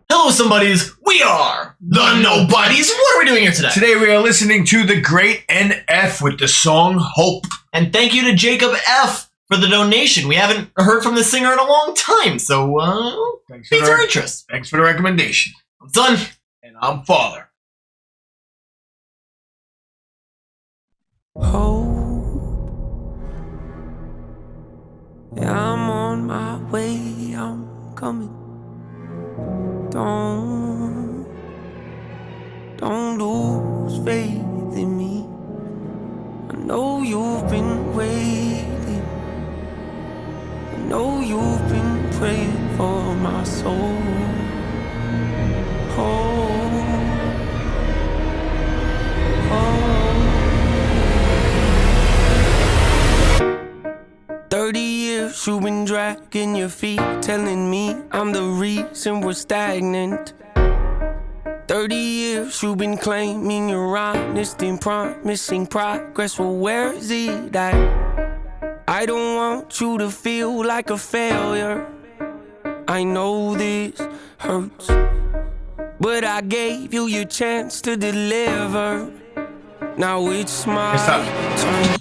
Hello, somebodies. We are the Nobodies. What are we doing here today? Today we are listening to the great NF with the song Hope. And thank you to Jacob F. for the donation. We haven't heard from this singer in a long time, so Thanks piques our interest. Thanks for the recommendation. I'm Son. And I'm Father. Hope. Yeah, I'm on my way, I'm coming. Don't lose faith in me. I know you've been waiting. I know you've been praying for my soul. Hope. 30 years you've been dragging your feet, telling me I'm the reason we're stagnant. 30 years you've been claiming you're honest and promising progress. Well, where is it at? I don't want you to feel like a failure. I know this hurts, but I gave you your chance to deliver. Now it's my turn.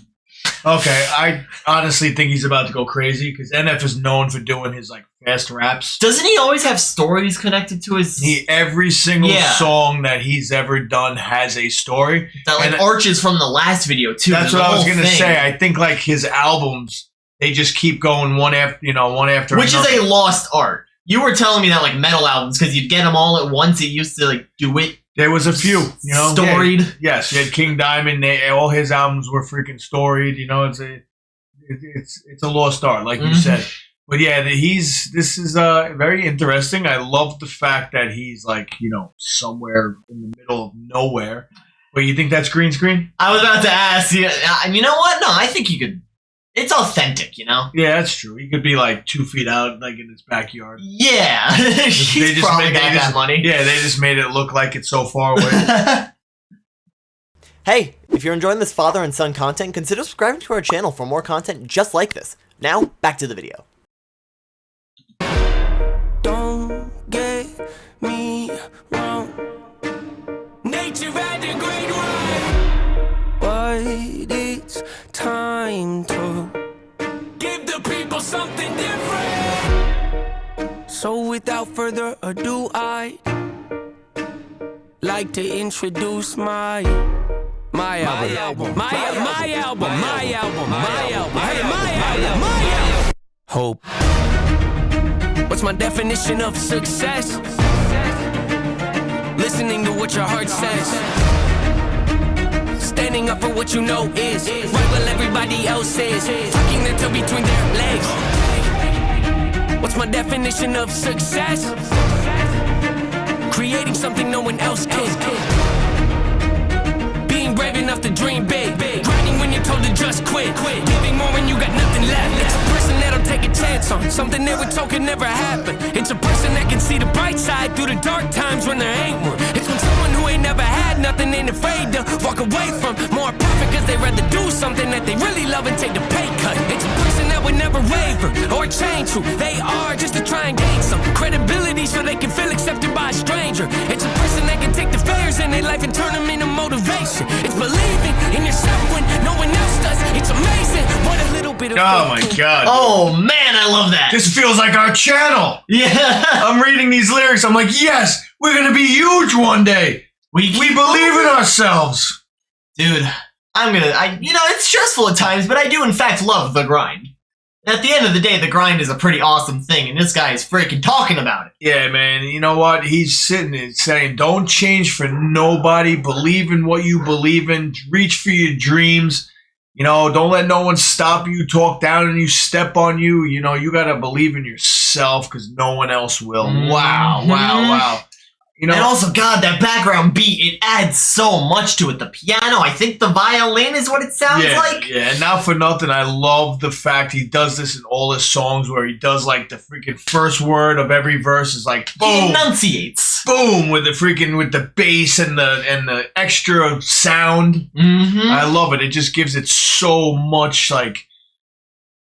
Okay, I honestly think he's about to go crazy because NF is known for doing his like fast raps. Doesn't he always have stories connected to his... Every single song that he's ever done has a story. That like arches from the last video too. That's what I was gonna say. I think like his albums, they just keep going one after Which another. is a lost art. You were telling me that like metal albums, because you'd get them all at once. It used to like do it. There was a few, storied. Yeah, yes, you had King Diamond. All his albums were freaking storied. It's a lost art, like you said. But yeah, this is very interesting. I love the fact that he's like somewhere in the middle of nowhere. But you think that's green screen? I was about to ask you. And you know what? No, I think you could. It's authentic, Yeah, that's true. He could be like 2 feet out, like in his backyard. Yeah, he's probably got that money. Yeah, they just made it look like it's so far away. Hey, if you're enjoying this father and son content, consider subscribing to our channel for more content just like this. Now, back to the video. Don't get me wrong. Nature had a great run, but it's time to give the people something different. So without further ado, I'd like to introduce my album. Hope. What's my definition of success? Listening to what your heart says. Standing up for what you know is right while everybody else is tucking their toe between their legs. What's my definition of success? Creating something no one else can. Being brave enough to dream big. Grinding when you're told to just quit. Giving more when you got nothing left. It's a person that'll take a chance on something they were told could never happen. It's a person that can see the bright side through the dark times when there ain't one. It's when someone who ain't never had nothing ain't afraid to walk away from more profit because they'd rather do something that they really love and take the pay cut. It's a person that would never waver or change who they are just to try and gain some credibility so they can feel accepted by a stranger. It's a person that can take the failures in their life and turn them into motivation. It's believing in yourself when no one else does. It's amazing what a little bit of Oh my god. Oh man, I love that. This feels like our channel. Yeah. I'm reading these lyrics. I'm like, yes, we're gonna be huge one day. We believe in ourselves. Dude, it's stressful at times, but I do in fact love the grind. At the end of the day, the grind is a pretty awesome thing, and this guy is freaking talking about it. Yeah, man. You know what? He's sitting and saying, don't change for nobody. Believe in what you believe in. Reach for your dreams. Don't let no one stop you, talk down on you, step on you. You got to believe in yourself because no one else will. Wow. And also, God, that background beat, it adds so much to it. The piano, I think the violin is what it sounds like. Yeah, and not for nothing, I love the fact he does this in all his songs where he does like the freaking first word of every verse is like boom. He enunciates. Boom with the bass and the extra sound. I love it. It just gives it so much like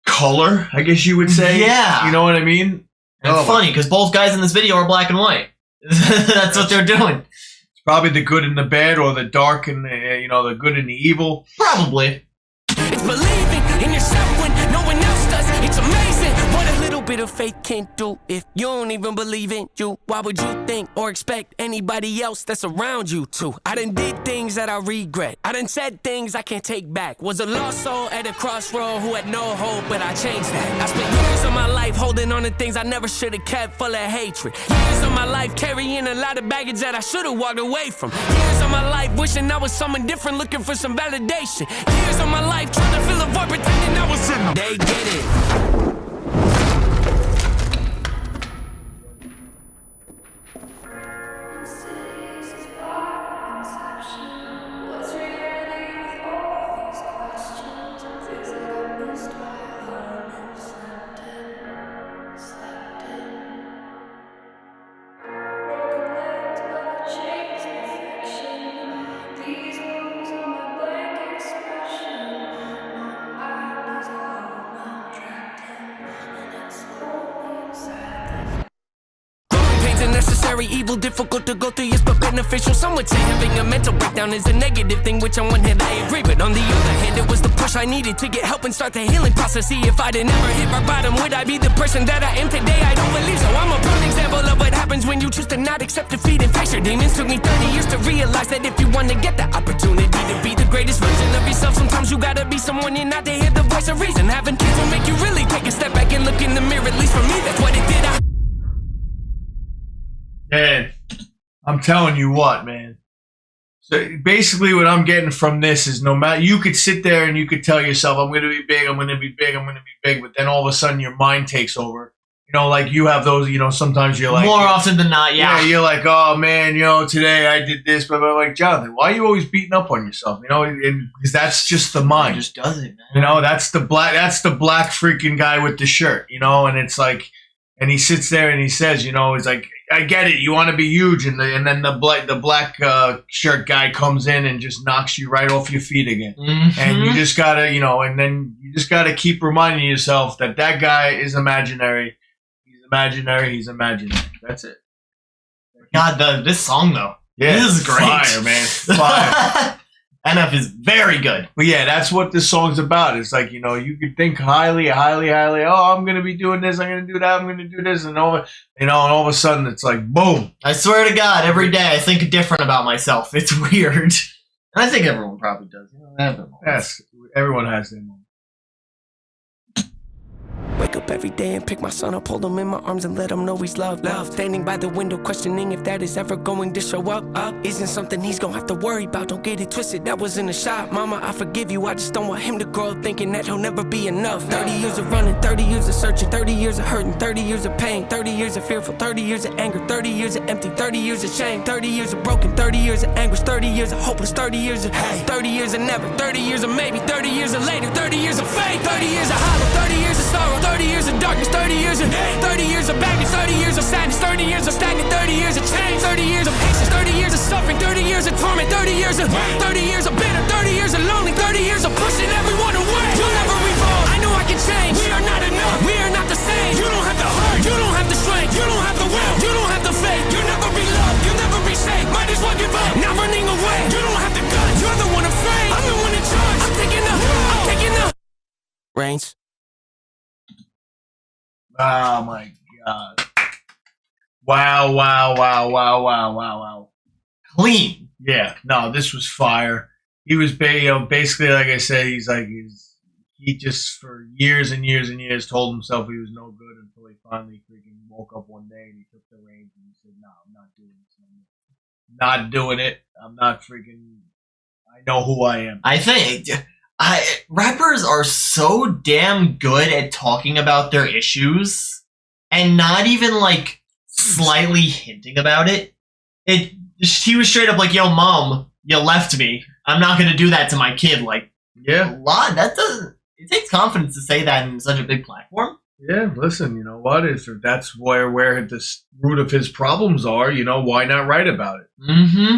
color, I guess you would say. Yeah. You know what I mean? It's funny because both guys in this video are black and white. That's what they're doing. It's probably the good and the bad, or the dark and the, the good and the evil. Probably. It's believing in yourself when no one else does. It's amazing what a little bit of faith can do. If you don't even believe in you, why would you think or expect anybody else that's around you to? I done did things that I regret. I done said things I can't take back. Was a lost soul at a crossroad who had no hope, but I changed that. I spent years of my life holding on to things I never should have kept, full of hatred. Years of my life carrying a lot of baggage that I should have walked away from. Years of my life wishing I was someone different, looking for some validation. Years of my life trying to fill a void, pretending I was in them. They get it. Necessary evil, difficult to go through, yes, but beneficial. Some would say having a mental breakdown is a negative thing, which on one hand I agree, but on the other hand it was the push I needed to get help and start the healing process. See, if I didn't ever hit my bottom, would I be the person that I am today? I don't believe so. I'm a prime example of what happens when you choose to not accept defeat and face your demons. Took me 30 years to realize that if you want to get the opportunity to be the greatest version of yourself, sometimes you gotta be someone you're not to hear the voice of reason. Having kids will make you really take a step back and look in the mirror. At least for me, that's what it did. Man, I'm telling you what, man. So basically what I'm getting from this is no matter, you could sit there and you could tell yourself, I'm going to be big, I'm going to be big, I'm going to be big, but then all of a sudden your mind takes over. Like you have those, sometimes you're like... More often than not, yeah. Yeah, you're like, oh man, today I did this, but I'm like, Jonathan, why are you always beating up on yourself? Because that's just the mind. It just does it, man. That's the black freaking guy with the shirt, and it's like... And he sits there and he says, he's like, I get it. You want to be huge. And then the black shirt guy comes in and just knocks you right off your feet again. Mm-hmm. And you just got to, and then you just got to keep reminding yourself that guy is imaginary. He's imaginary. He's imaginary. That's it. God, this song, though. Yeah, this is great. Fire, man. Fire. NF is very good. But yeah, that's what this song's about. It's like, you could think highly. Oh, I'm going to be doing this. I'm going to do that. I'm going to do this. And all of a sudden it's like, boom. I swear to God, every day I think different about myself. It's weird. And I think everyone probably does. Yes, everyone has their moments. Wake up every day and pick my son up, hold him in my arms and let him know he's loved. Standing by the window questioning if that is ever going to show up. Isn't something he's gonna have to worry about, don't get it twisted, that was in a shot. Mama, I forgive you, I just don't want him to grow up thinking that he'll never be enough. 30 years of running, 30 years of searching, 30 years of hurting, 30 years of pain, 30 years of fearful, 30 years of anger, 30 years of empty, 30 years of shame, 30 years of broken, 30 years of anguish, 30 years of hopeless, 30 years of hate, 30 years of never, 30 years of maybe, 30 years of later, 30 years of faith, 30 years of hollow, 30 years of sorrow, 30 years of darkness, 30 years of hate, 30 years of baggage, 30 years of sadness, 30 years of stagnant, 30 years of change, 30 years of patience, 30 years of suffering, 30 years of torment, 30 years of 30 years of bitter, 30 years of lonely, 30 years of pushing everyone away. You'll never revolve, I know I can change. We are not enough, we are not the same. You don't have the heart, you don't have the strength, you don't have the will, you don't have the faith. You'll never be loved, you'll never be safe. Might as well give up, not running away. You don't have the guts, you're the one afraid. I'm the one in charge, I'm taking the reins. Oh my God. Wow. Clean. Yeah, no, this was fire. He was basically, like I said, he just for years and years and years told himself he was no good until he finally freaking woke up one day and he took the reins and he said, no, I'm not doing this anymore. Not doing it. I'm not freaking, I know who I am. I think rappers are so damn good at talking about their issues and not even like slightly hinting about it. He was straight up like, yo, mom, you left me. I'm not going to do that to my kid. Like, yeah, it takes confidence to say that in such a big platform. Yeah, listen, you know what? If that's where the root of his problems are, why not write about it? Mm-hmm.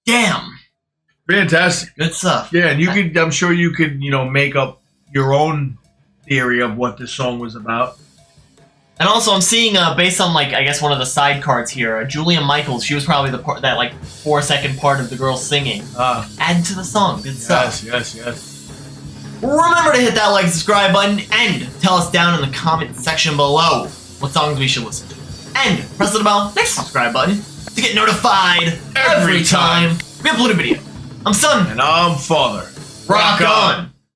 Damn. Fantastic. Good stuff. Yeah, and I'm sure you could, make up your own theory of what this song was about. And also, I'm seeing, based on, like, I guess one of the side cards here, Julia Michaels, she was probably the part, that, like, 4-second part of the girl singing. Add to the song. Good stuff. Yes. Remember to hit that like, subscribe button, and tell us down in the comment section below what songs we should listen to. And press the bell next subscribe button to get notified every time we upload a video. I'm Son. And I'm Father. Rock on!